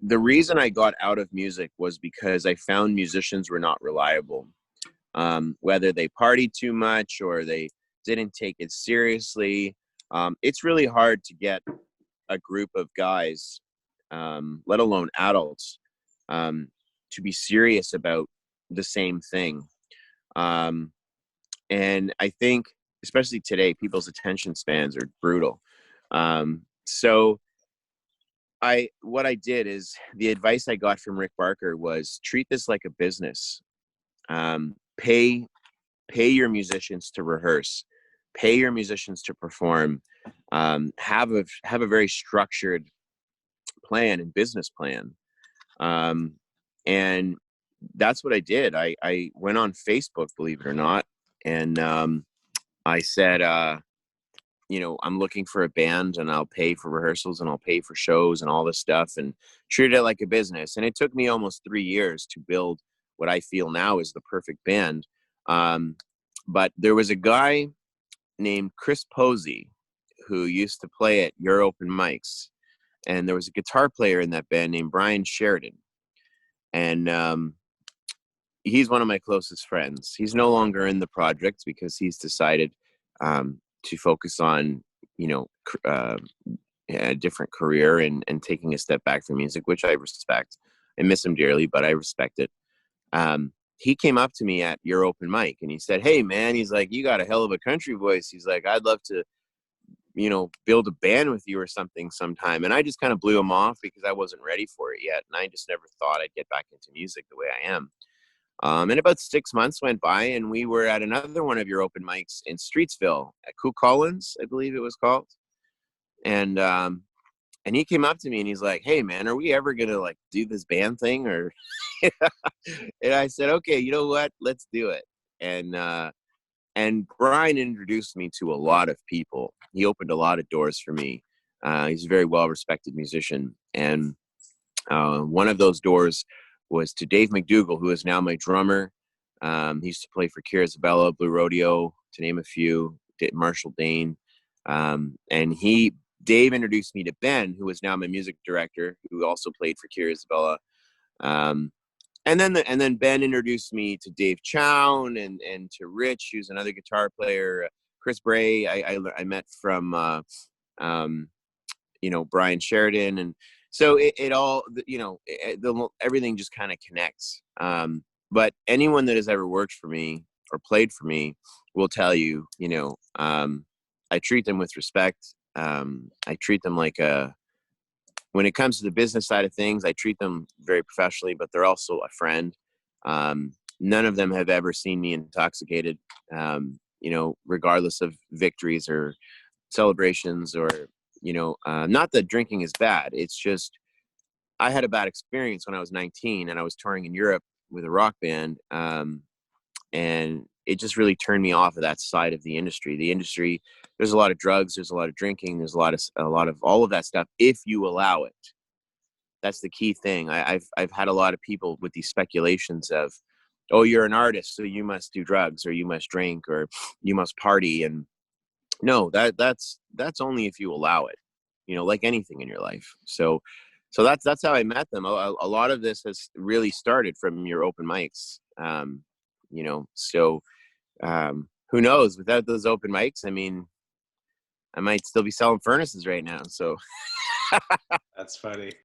the reason I got out of music was because I found musicians were not reliable. Whether they partied too much or they didn't take it seriously. It's really hard to get a group of guys, let alone adults, to be serious about the same thing. And I think, especially today, people's attention spans are brutal. So what I did is, the advice I got from Rick Barker was, treat this like a business. Pay your musicians to rehearse, pay your musicians to perform, have a very structured plan and business plan. And that's what I did. I went on Facebook, believe it or not, and I said, I'm looking for a band, and I'll pay for rehearsals, and I'll pay for shows and all this stuff, and treat it like a business. And it took me almost 3 years to build what I feel now is the perfect band. But there was a guy named Chris Posey who used to play at your open mics, and there was a guitar player in that band named Brian Sheridan. And he's one of my closest friends. He's no longer in the project because he's decided to focus on, a different career and taking a step back from music, which I respect. I miss him dearly, but I respect it. He came up to me at your open mic and he said, "Hey man," he's like, "you got a hell of a country voice." He's like, "I'd love to, build a band with you or something sometime." And I just kind of blew him off because I wasn't ready for it yet. And I just never thought I'd get back into music the way I am. And about 6 months went by, and we were at another one of your open mics in Streetsville at Cool Collins, I believe it was called. And he came up to me and he's like, "Hey man, are we ever gonna like do this band thing?" Or and I said, "Okay, you know what? Let's do it." And Brian introduced me to a lot of people. He opened a lot of doors for me. He's a very well-respected musician. And one of those doors was to Dave McDougall, who is now my drummer. He used to play for Kira Isabella, Blue Rodeo, to name a few, Marshall Dane. And Dave introduced me to Ben, who is now my music director, who also played for Kira Isabella. And then Ben introduced me to Dave Chown and to Rich, who's another guitar player. Chris Bray, I met from Brian Sheridan, and so it all, everything just kind of connects. But anyone that has ever worked for me or played for me will tell you, I treat them with respect. I treat them like when it comes to the business side of things, I treat them very professionally, but they're also a friend. None of them have ever seen me intoxicated, regardless of victories or celebrations or, not that drinking is bad. It's just, I had a bad experience when I was 19 and I was touring in Europe with a rock band. And it just really turned me off of that side of the industry. The industry, there's a lot of drugs, there's a lot of drinking, there's a lot of all of that stuff, if you allow it. That's the key thing. I've had a lot of people with these speculations of, "Oh, you're an artist, so you must do drugs or you must drink or you must party." And no, that's only if you allow it, like anything in your life. So that's how I met them. A lot of this has really started from your open mics. So who knows, without those open mics, I mean, I might still be selling furnaces right now. So That's funny.